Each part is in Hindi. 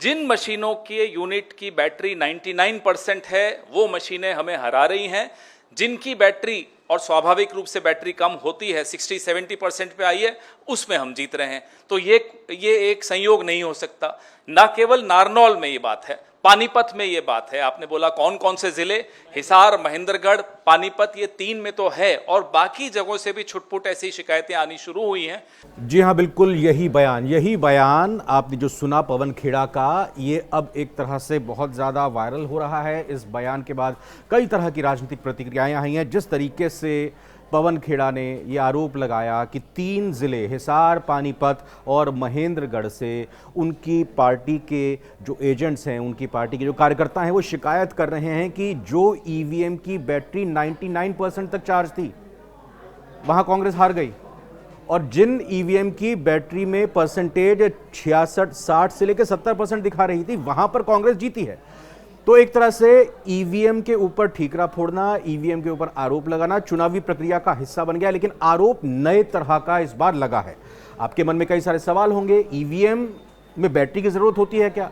जिन मशीनों की यूनिट की बैटरी 99% है वो मशीनें हमें हरा रही हैं। जिनकी बैटरी और स्वाभाविक रूप से बैटरी कम होती है 60-70% पे आई है, उसमें हम जीत रहे हैं। तो ये एक संयोग नहीं हो सकता। ना केवल नारनौल में ये बात है, पानीपत में ये बात है। आपने बोला कौन कौन से जिले, हिसार, महेंद्रगढ़, पानीपत, ये 3 में तो है, और बाकी जगहों से भी छुटपुट ऐसी शिकायतें आनी शुरू हुई हैं। जी हाँ, बिल्कुल यही बयान आपने जो सुना पवन खेड़ा का, ये अब एक तरह से बहुत ज़्यादा वायरल हो रहा है। इस बयान के बाद कई तरह की राजनीतिक प्रतिक्रियाएं आई हैं। जिस तरीके से पवन खेड़ा ने ये आरोप लगाया कि 3 जिले हिसार, पानीपत और महेंद्रगढ़ से उनकी पार्टी के जो एजेंट्स हैं, उनकी पार्टी के जो कार्यकर्ता हैं, वो शिकायत कर रहे हैं कि जो ईवीएम की बैटरी 99% तक चार्ज थी, वहाँ कांग्रेस हार गई, और जिन ईवीएम की बैटरी में परसेंटेज 66-60 से लेकर 70% दिखा रही थी, वहां पर कांग्रेस जीती है। तो एक तरह से ईवीएम के ऊपर ठीकरा फोड़ना, ईवीएम के ऊपर आरोप लगाना चुनावी प्रक्रिया का हिस्सा बन गया। लेकिन आरोप नए तरह का इस बार लगा है। आपके मन में कई सारे सवाल होंगे, ईवीएम में बैटरी की जरूरत होती है क्या,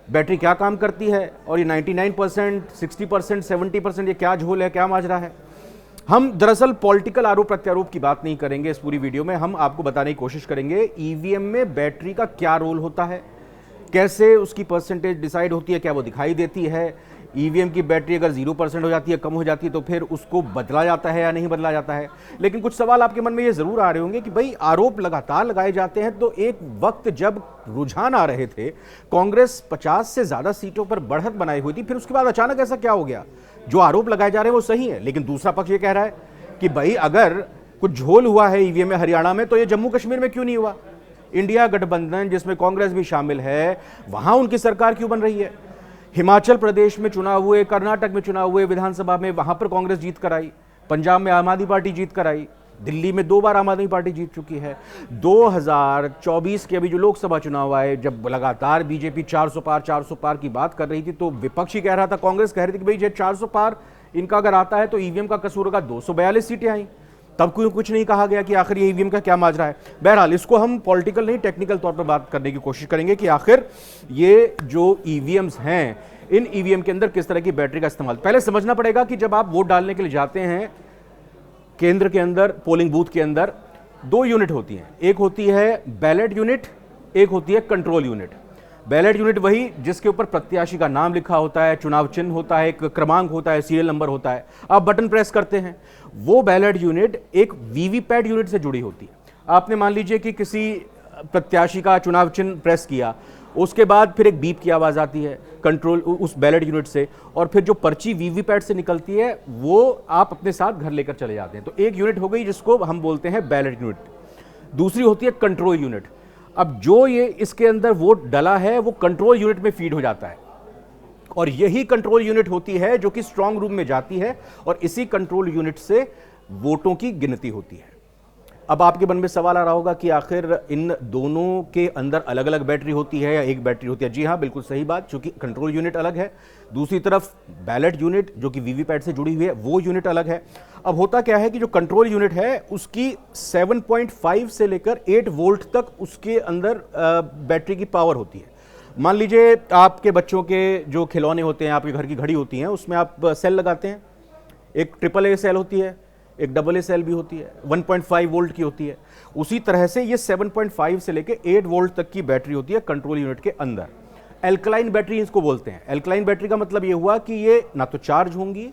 बैटरी क्या काम करती है, और ये 99%, 60%, 70% ये क्या झोल है, क्या माजरा है। हम दरअसल पॉलिटिकल आरोप प्रत्यारोप की बात नहीं करेंगे इस पूरी वीडियो में। हम आपको बताने की कोशिश करेंगे ईवीएम में बैटरी का क्या रोल होता है, कैसे उसकी परसेंटेज डिसाइड होती है, क्या वो दिखाई देती है। ईवीएम की बैटरी अगर 0% हो जाती है, कम हो जाती है, तो फिर उसको बदला जाता है या नहीं बदला जाता है। लेकिन कुछ सवाल आपके मन में ये जरूर आ रहे होंगे कि भाई आरोप लगातार लगाए जाते हैं, तो एक वक्त जब रुझान आ रहे थे, कांग्रेस 50 से ज्यादा सीटों पर बढ़त बनाई हुई थी, फिर उसके बाद अचानक ऐसा क्या हो गया। जो आरोप लगाए जा रहे हैं वो सही है, लेकिन दूसरा पक्ष ये कह रहा है कि भाई अगर कुछ झोल हुआ है ईवीएम में हरियाणा में, तो ये जम्मू कश्मीर में क्यों नहीं हुआ। इंडिया गठबंधन जिसमें कांग्रेस भी शामिल है, वहां उनकी सरकार क्यों बन रही है। हिमाचल प्रदेश में चुनाव हुए, कर्नाटक में चुनाव हुए विधानसभा में, वहां पर कांग्रेस जीत कर आई, पंजाब में आम आदमी पार्टी जीत कर आई, दिल्ली में 2 बार आम आदमी पार्टी जीत चुकी है। 2024 के अभी जो लोकसभा चुनाव आए, जब लगातार बीजेपी 400 पार की बात कर रही थी, तो विपक्ष ही कह रहा था, कांग्रेस कह रही थी कि भाई ये 400 पार इनका अगर आता है तो ईवीएम का कसूर होगा। 242 सीटें आई, तब कोई कुछ नहीं कहा गया कि आखिर ये ईवीएम का क्या माजरा है। बहरहाल इसको हम पॉलिटिकल नहीं टेक्निकल तौर पर बात करने की कोशिश करेंगे कि आखिर ये जो ईवीएम्स हैं, इन ईवीएम के अंदर किस तरह की बैटरी का इस्तेमाल। पहले समझना पड़ेगा कि जब आप वोट डालने के लिए जाते हैं, केंद्र के अंदर, पोलिंग बूथ के अंदर 2 यूनिट होती हैं। एक होती है बैलेट यूनिट, एक होती है कंट्रोल यूनिट। बैलेट यूनिट वही जिसके ऊपर प्रत्याशी का नाम लिखा होता है, चुनाव चिन्ह होता है, एक क्रमांक होता है, सीरियल नंबर होता है, आप बटन प्रेस करते हैं। वो बैलेट यूनिट एक वीवीपैट यूनिट से जुड़ी होती है। आपने मान लीजिए कि किसी प्रत्याशी का चुनाव चिन्ह प्रेस किया, उसके बाद फिर एक बीप की आवाज आती है कंट्रोल उस बैलेट यूनिट से, और फिर जो पर्ची वीवीपैट से निकलती है वो आप अपने साथ घर लेकर चले जाते हैं। तो एक यूनिट हो गई जिसको हम बोलते हैं बैलेट यूनिट। दूसरी होती है कंट्रोल यूनिट। अब जो ये इसके अंदर वोट डला है वो कंट्रोल यूनिट में फीड हो जाता है, और यही कंट्रोल यूनिट होती है जो कि स्ट्रांग रूम में जाती है, और इसी कंट्रोल यूनिट से वोटों की गिनती होती है। अब आपके मन में सवाल आ रहा होगा कि आखिर इन दोनों के अंदर अलग अलग बैटरी होती है या एक बैटरी होती है। जी हाँ, बिल्कुल सही बात, क्योंकि कंट्रोल यूनिट अलग है, दूसरी तरफ बैलेट यूनिट जो कि वीवीपैट से जुड़ी हुई है वो यूनिट अलग है। अब होता क्या है कि जो कंट्रोल यूनिट है उसकी 7.5 से लेकर 8 वोल्ट तक उसके अंदर बैटरी की पावर होती है। मान लीजिए आपके बच्चों के जो खिलौने होते हैं, आपके घर की घड़ी होती हैं, उसमें आप सेल लगाते हैं। एक AAA सेल होती है, एक AA सेल भी होती है, 1.5 वोल्ट की होती है। उसी तरह से ये 7.5 से लेकर 8 वोल्ट तक की बैटरी होती है कंट्रोल यूनिट के अंदर। एल्कलाइन बैटरी इसको बोलते हैं। एल्कलाइन बैटरी का मतलब ये हुआ कि ये ना तो चार्ज होंगी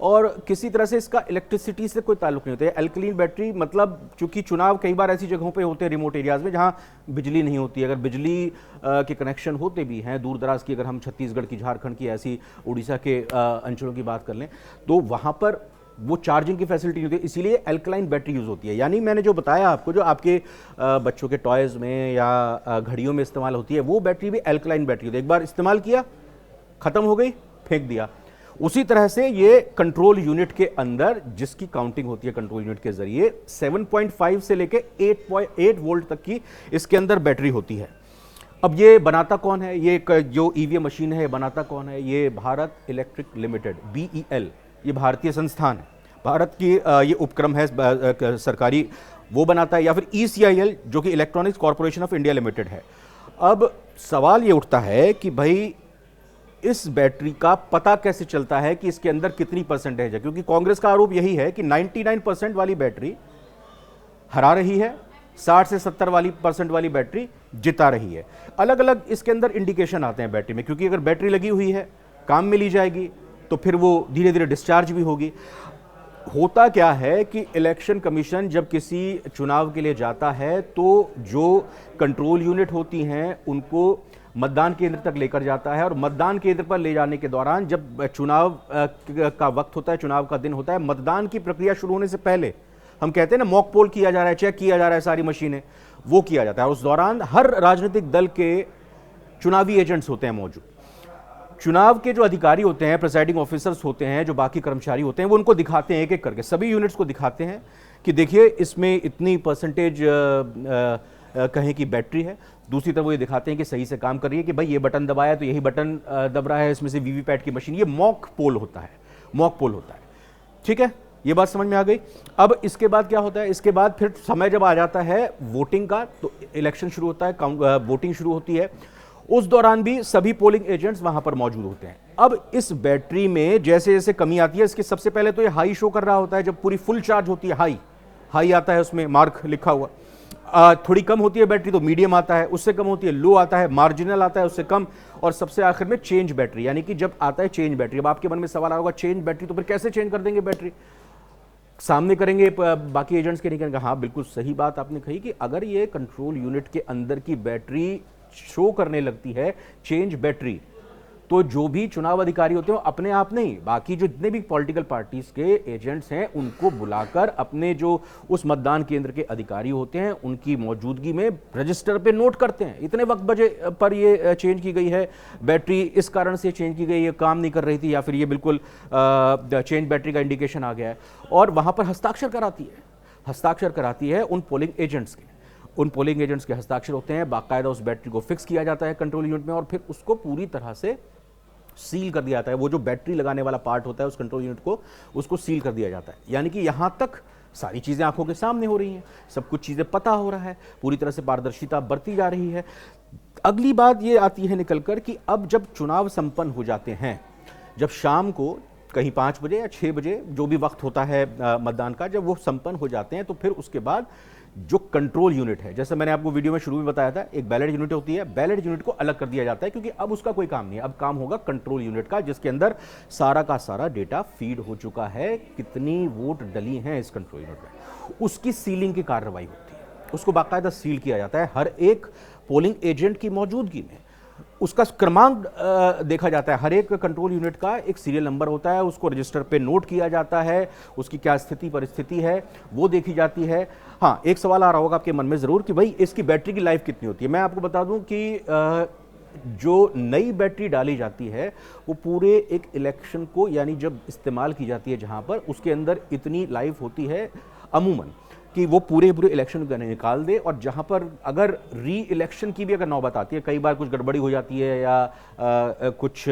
और किसी तरह से इसका इलेक्ट्रिसिटी से कोई ताल्लुक नहीं होता है। एल्कलाइन बैटरी मतलब, चूंकि चुनाव कई बार ऐसी जगहों पे होते हैं, रिमोट एरियाज में, जहां बिजली नहीं होती। अगर बिजली के कनेक्शन होते भी हैं दूर दराज की, अगर हम छत्तीसगढ़ की, झारखंड की, ऐसी उड़ीसा के अंचलों की बात कर लें, तो वहां पर वो चार्जिंग की फैसिलिटी नहीं होती, इसीलिए एल्कलाइन बैटरी यूज होती है। यानी मैंने जो बताया आपको, जो आपके बच्चों के टॉयज में या घड़ियों में इस्तेमाल होती है, वो बैटरी भी एल्कलाइन बैटरी होती है। एक बार इस्तेमाल किया, खत्म हो गई, फेंक दिया। उसी तरह से ये कंट्रोल यूनिट के अंदर जिसकी काउंटिंग होती है कंट्रोल यूनिट के जरिए, 7.5 से लेके 8 वोल्ट तक की इसके अंदर बैटरी होती है। अब ये बनाता कौन है, ये जो ईवीएम मशीन है ये बनाता कौन है? ये भारत इलेक्ट्रिक लिमिटेड, BEL, ये भारतीय संस्थान है, भारत की ये उपक्रम है सरकारी, वो बनाता है, या फिर ECIL जो कि electronics corporation of India limited है। अब सवाल ये उठता है कि भाई इस बैटरी का पता कैसे चलता है कि इसके अंदर कितनी परसेंटेज है, क्योंकि कांग्रेस का आरोप यही है कि 99% वाली बैटरी हरा रही है, 60 से 70 वाली परसेंट वाली बैटरी जिता रही है। अलग अलग इसके अंदर इंडिकेशन आते हैं बैटरी में, क्योंकि अगर बैटरी लगी हुई है, काम में ली जाएगी तो फिर वो धीरे धीरे डिस्चार्ज भी होगी। होता क्या है कि इलेक्शन कमीशन जब किसी चुनाव के लिए जाता है तो जो कंट्रोल यूनिट होती हैं उनको मतदान केंद्र तक लेकर जाता है, और मतदान केंद्र पर ले जाने के दौरान जब चुनाव का वक्त होता है, चुनाव का दिन होता है, मतदान की प्रक्रिया शुरू होने से पहले हम कहते हैं ना मॉक पोल किया जा रहा है, चेक किया जा रहा है सारी मशीनें, वो किया जाता है। उस दौरान हर राजनीतिक दल के चुनावी एजेंट्स होते हैं मौजूद। चुनाव के जो अधिकारी होते हैं, प्रिसाइडिंग ऑफिसर्स होते हैं, जो बाकी कर्मचारी होते हैं, वो उनको दिखाते हैं एक एक करके, सभी यूनिट्स को दिखाते हैं कि देखिए इसमें इतनी परसेंटेज कहें कि बैटरी है। दूसरी तरफ वो ये दिखाते हैं कि सही से काम कर रही है, कि भाई ये बटन दबाया तो यही बटन दब रहा है, इसमें से वीवीपैट की मशीन। ये मॉक पोल होता है, मॉक पोल होता है। ठीक है, ये बात समझ में आ गई। अब इसके बाद क्या होता है, इसके बाद फिर समय जब आ जाता है वोटिंग का, तो इलेक्शन शुरू होता है, वोटिंग शुरू होती है। उस दौरान भी सभी पोलिंग एजेंट्स वहां पर मौजूद होते हैं। अब इस बैटरी में जैसे जैसे कमी आती है, इसके सबसे पहले तो ये हाई शो कर रहा होता है, जब पूरी फुल चार्ज होती है हाई, हाई आता है, उसमें मार्क लिखा हुआ। थोड़ी कम होती है बैटरी तो मीडियम आता है, उससे कम होती है लो आता है, मार्जिनल आता है, उससे कम, और सबसे आखिर में चेंज बैटरी, यानी कि जब आता है चेंज बैटरी। अब आपके मन में सवाल आ रहा होगा, चेंज बैटरी तो फिर कैसे चेंज कर देंगे बैटरी, सामने करेंगे बाकी एजेंट्स के नहीं करेंगे? हाँ, बिल्कुल सही बात आपने कही कि अगर ये कंट्रोल यूनिट के अंदर की बैटरी शो करने लगती है चेंज बैटरी, तो जो भी चुनाव अधिकारी होते हैं वो अपने आप नहीं, बाकी जो जितने भी पॉलिटिकल पार्टीज के एजेंट्स हैं उनको बुलाकर अपने जो उस मतदान केंद्र के अधिकारी होते हैं उनकी मौजूदगी में रजिस्टर पे नोट करते हैं, इतने वक्त बजे पर ये चेंज की गई है बैटरी, इस कारण से चेंज की गई, ये काम नहीं कर रही थी, या फिर ये बिल्कुल चेंज बैटरी का इंडिकेशन आ गया है, और वहां पर हस्ताक्षर कराती है उन पोलिंग एजेंट्स के। उन पोलिंग एजेंट्स के हस्ताक्षर होते हैं, बाकायदा उस बैटरी को फिक्स किया जाता है कंट्रोल यूनिट में, और फिर उसको पूरी तरह से सील कर दिया जाता है। वो जो बैटरी लगाने वाला पार्ट होता है उस कंट्रोल यूनिट को, उसको सील कर दिया जाता है। यानी कि यहां तक सारी चीजें आंखों के सामने हो रही हैं, सब कुछ चीजें पता हो रहा है, पूरी तरह से पारदर्शिता बरती जा रही है। अगली बात ये आती है निकलकर कि अब जब चुनाव संपन्न हो जाते हैं, जब शाम को कहीं 5 बजे या 6 बजे जो भी वक्त होता है मतदान का, जब वो संपन्न हो जाते हैं, तो फिर उसके बाद जो कंट्रोल यूनिट है, जैसे मैंने आपको वीडियो में शुरू में बताया था, एक बैलेट यूनिट होती है, बैलेट यूनिट को अलग कर दिया जाता है, क्योंकि अब उसका कोई काम नहीं है, अब काम होगा कंट्रोल यूनिट का, जिसके अंदर सारा का सारा डेटा फीड हो चुका है, कितनी वोट डली हैं इस कंट्रोल यूनिट में, उसकी सीलिंग की कार्रवाई होती है, उसको बाकायदा सील किया जाता है हर एक पोलिंग एजेंट की मौजूदगी में। उसका क्रमांक देखा जाता है, हर एक कंट्रोल यूनिट का एक सीरियल नंबर होता है, उसको रजिस्टर पे नोट किया जाता है, उसकी क्या स्थिति परिस्थिति है वो देखी जाती है। हाँ, एक सवाल आ रहा होगा आपके मन में जरूर कि भाई इसकी बैटरी की लाइफ कितनी होती है। मैं आपको बता दूं कि जो नई बैटरी डाली जाती है वो पूरे एक इलेक्शन को, यानी जब इस्तेमाल की जाती है जहां पर, उसके अंदर इतनी लाइफ होती है अमूमन कि वो पूरे इलेक्शन को निकाल दे, और जहां पर अगर री इलेक्शन की भी अगर नौबत आती है, कई बार कुछ गड़बड़ी हो जाती है या कुछ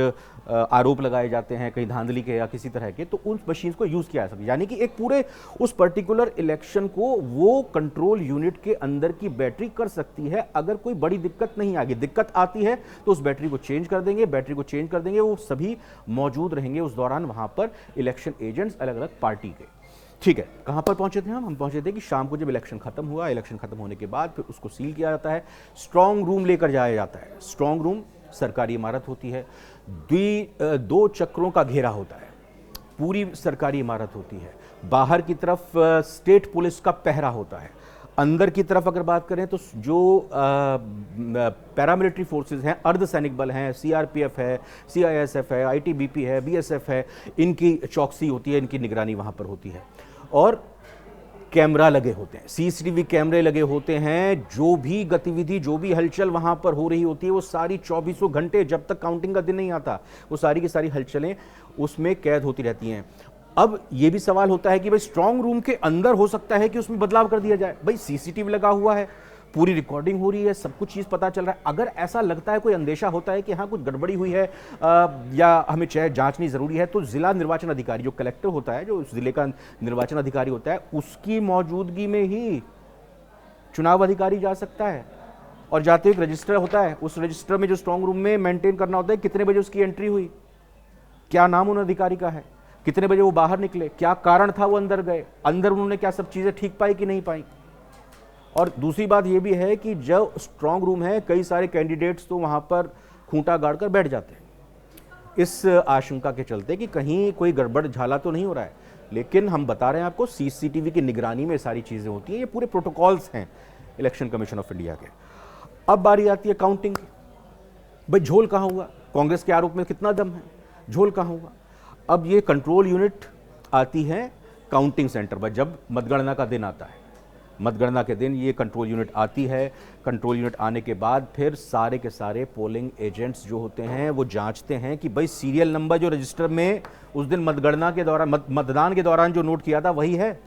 आरोप लगाए जाते हैं कहीं धांधली के या किसी तरह के, तो उन मशीन को यूज किया जा सकता है। यानी कि एक पूरे उस पर्टिकुलर इलेक्शन को वो कंट्रोल यूनिट के अंदर की बैटरी कर सकती है, अगर कोई बड़ी दिक्कत नहीं आगी। दिक्कत आती है तो उस बैटरी को चेंज कर देंगे, वो सभी मौजूद रहेंगे उस दौरान वहां पर इलेक्शन एजेंट्स अलग अलग पार्टी के। ठीक है, कहां पर पहुंचे थे हम पहुंचे थे कि शाम को जब इलेक्शन खत्म हुआ, इलेक्शन खत्म होने के बाद फिर उसको सील किया जाता है, स्ट्रांग रूम लेकर जाया जाता है। स्ट्रांग रूम सरकारी इमारत होती है, 2 चक्रों का घेरा होता है, पूरी सरकारी इमारत होती है, बाहर की तरफ स्टेट पुलिस का पहरा होता है, अंदर की तरफ अगर बात करें तो जो पैरामिलिट्री फोर्सेस हैं, अर्धसैनिक बल हैं, सीआरपीएफ है, सीआईएसएफ है, आईटीबीपी है, बीएसएफ है, इनकी चौकसी होती है, इनकी निगरानी वहां पर होती है, और कैमरा लगे होते हैं, सीसीटीवी कैमरे लगे होते हैं। जो भी गतिविधि, जो भी हलचल वहां पर हो रही होती है, वो सारी 24 घंटे, जब तक काउंटिंग का दिन नहीं आता, वो सारी की सारी हलचलें उसमें कैद होती रहती हैं। अब यह भी सवाल होता है कि भाई स्ट्रांग रूम के अंदर हो सकता है कि उसमें बदलाव कर दिया जाए। भाई सीसीटीवी लगा हुआ है, पूरी रिकॉर्डिंग हो रही है, सब कुछ चीज पता चल रहा है, अगर ऐसा लगता है, कोई अंदेशा होता है कि हाँ कुछ गड़बड़ी हुई है या हमें जांचनी जरूरी है, तो जिला निर्वाचन अधिकारी, जो कलेक्टर होता है, जो उस जिले का निर्वाचन अधिकारी होता है, उसकी मौजूदगी में ही चुनाव अधिकारी जा सकता है और जाते हुए एक रजिस्टर होता है, उस रजिस्टर में जो स्ट्रांग रूम में मेंटेन करना होता है कितने बजे उसकी एंट्री हुई, क्या नाम उन अधिकारी का है, कितने बजे वो बाहर निकले, क्या कारण था वो अंदर गए, अंदर उन्होंने क्या सब चीजें ठीक पाई कि नहीं पाई। और दूसरी बात ये भी है कि जब स्ट्रांग रूम है, कई सारे कैंडिडेट्स तो वहां पर खूंटा गाड़ कर बैठ जाते हैं इस आशंका के चलते कि कहीं कोई गड़बड़ झाला तो नहीं हो रहा है। लेकिन हम बता रहे हैं आपको, सीसीटीवी की निगरानी में सारी चीजें होती हैं, ये पूरे प्रोटोकॉल्स हैं इलेक्शन कमीशन ऑफ इंडिया के। अब बारी आती है काउंटिंग की। भाई झोल कहाँ हुआ, कांग्रेस के आरोप में कितना दम है, झोल कहाँ हुआ। अब ये कंट्रोल यूनिट आती है काउंटिंग सेंटर पर जब मतगणना का दिन आता है, मतगणना के दिन ये कंट्रोल यूनिट आती है। कंट्रोल यूनिट आने के बाद फिर सारे के सारे पोलिंग एजेंट्स जो होते हैं वो जांचते हैं कि भाई सीरियल नंबर जो रजिस्टर में उस दिन मतगणना के दौरान मतदान के दौरान जो नोट किया था वही है,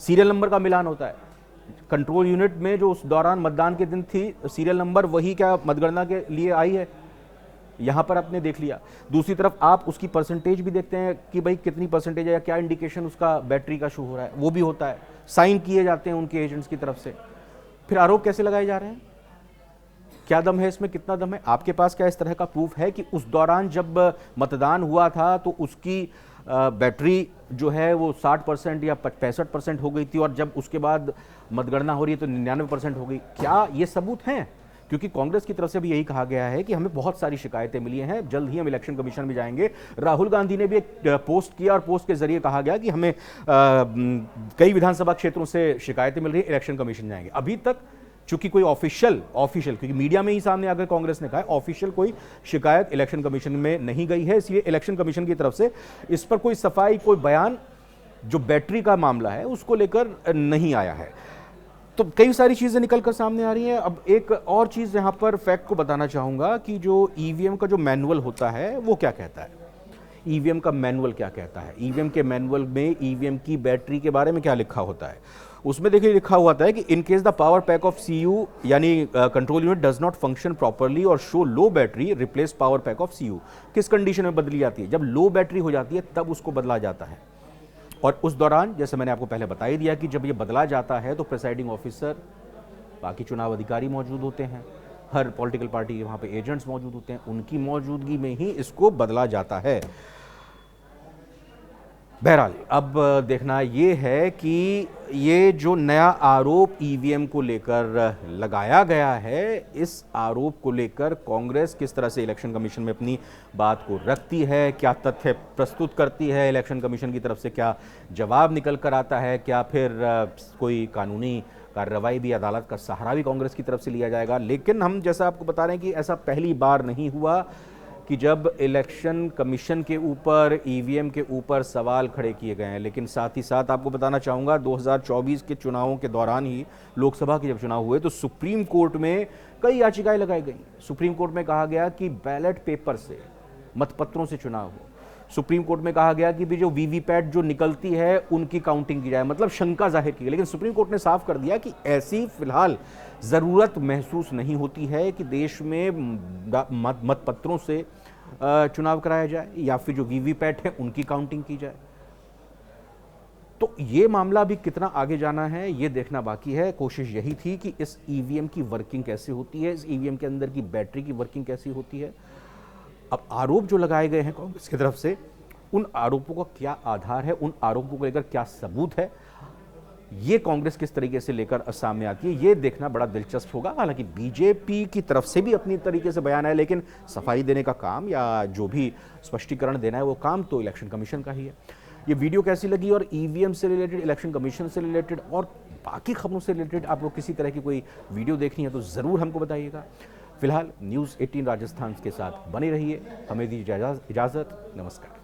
सीरियल नंबर का मिलान होता है। कंट्रोल यूनिट में जो उस दौरान मतदान के दिन थी सीरियल नंबर वही क्या मतगणना के लिए आई है, यहां पर आपने देख लिया। दूसरी तरफ आप उसकी परसेंटेज भी देखते हैं कि भाई कितनी परसेंटेज है या क्या इंडिकेशन उसका बैटरी का शो हो रहा है, वो भी होता है, साइन किए जाते हैं उनके एजेंट्स की तरफ से। फिर आरोप कैसे लगाए जा रहे हैं, क्या दम है इसमें, कितना दम है, आपके पास क्या इस तरह का प्रूफ है कि उस दौरान जब मतदान हुआ था तो उसकी बैटरी जो है वो 60% या 65% हो गई थी और जब उसके बाद मतगणना हो रही है तो 99% हो गई, क्या ये सबूत हैं? क्योंकि कांग्रेस की तरफ से भी यही कहा गया है कि हमें बहुत सारी शिकायतें मिली हैं, जल्द ही हम इलेक्शन कमीशन में जाएंगे। राहुल गांधी ने भी एक पोस्ट किया और पोस्ट के जरिए कहा गया कि हमें कई विधानसभा क्षेत्रों से शिकायतें मिल रही है, इलेक्शन कमीशन जाएंगे। अभी तक चूंकि कोई ऑफिशियल क्योंकि मीडिया में ही सामने आकर कांग्रेस ने कहा है ऑफिशियल कोई शिकायत इलेक्शन कमीशन में नहीं गई है, इसलिए इलेक्शन कमीशन की तरफ से इस पर कोई सफाई, कोई बयान जो बैटरी का मामला है उसको लेकर नहीं आया है। तो कई सारी चीजें निकलकर सामने आ रही हैं। अब एक और चीज यहां पर फैक्ट को बताना चाहूंगा कि जो ईवीएम का जो मैनुअल होता है वो क्या कहता है, ईवीएम का मैनुअल क्या कहता है। ईवीएम के मैनुअल में ईवीएम की बैटरी के बारे में क्या लिखा होता है, उसमें देखिए लिखा हुआ था कि in case the power pack of CU यानी control unit does not function properly और show low battery, replace power pack of CU. किस कंडीशन में बदली जाती है, जब लो बैटरी हो जाती है तब उसको बदला जाता है। और उस दौरान जैसे मैंने आपको पहले बता ही दिया कि जब ये बदला जाता है तो प्रिसाइडिंग ऑफिसर, बाकी चुनाव अधिकारी मौजूद होते हैं, हर पॉलिटिकल पार्टी के वहां पे एजेंट्स मौजूद होते हैं, उनकी मौजूदगी में ही इसको बदला जाता है। बहरहाल अब देखना ये है कि ये जो नया आरोप ईवीएम को लेकर लगाया गया है, इस आरोप को लेकर कांग्रेस किस तरह से इलेक्शन कमीशन में अपनी बात को रखती है, क्या तथ्य प्रस्तुत करती है, इलेक्शन कमीशन की तरफ से क्या जवाब निकल कर आता है, क्या फिर कोई कानूनी कार्रवाई भी, अदालत का सहारा भी कांग्रेस की तरफ से लिया जाएगा। लेकिन हम जैसा आपको बता रहे हैं कि ऐसा पहली बार नहीं हुआ कि जब इलेक्शन कमीशन के ऊपर, ईवीएम के ऊपर सवाल खड़े किए गए हैं। लेकिन साथ ही साथ आपको बताना चाहूँगा 2024 के चुनावों के दौरान ही, लोकसभा के जब चुनाव हुए तो सुप्रीम कोर्ट में कई याचिकाएं लगाई गई। सुप्रीम कोर्ट में कहा गया कि बैलेट पेपर से, मतपत्रों से चुनाव हो। सुप्रीम कोर्ट में कहा गया कि भी जो वीवीपैट जो निकलती है उनकी काउंटिंग की जाए, मतलब शंका जाहिर की गई। लेकिन सुप्रीम कोर्ट ने साफ कर दिया कि ऐसी फिलहाल ज़रूरत महसूस नहीं होती है कि देश में मतपत्रों से चुनाव कराया जाए या फिर जो वीवीपैट है उनकी काउंटिंग की जाए। तो ये मामला भी कितना आगे जाना है ये देखना बाकी है। कोशिश यही थी कि इस ईवीएम की वर्किंग कैसे होती है, इस ईवीएम के अंदर की बैटरी की वर्किंग कैसी होती है। अब आरोप जो लगाए गए हैं कांग्रेस की तरफ से, उन आरोपों का क्या आधार है, उन आरोपों को लेकर क्या सबूत है, ये कांग्रेस किस तरीके से लेकर सामने आती है, ये देखना बड़ा दिलचस्प होगा। हालांकि बीजेपी की तरफ से भी अपनी तरीके से बयान है, लेकिन सफाई देने का काम या जो भी स्पष्टीकरण देना है वो काम तो इलेक्शन कमीशन का ही है। ये वीडियो कैसी लगी और ईवीएम से रिलेटेड, इलेक्शन कमीशन से रिलेटेड और बाकी खबरों से रिलेटेड आपको किसी तरह की कोई वीडियो देखनी है तो ज़रूर हमको बताइएगा। फिलहाल न्यूज़ 18 राजस्थान के साथ बने रहिए, हमें दीजिए इजाज़त। नमस्कार।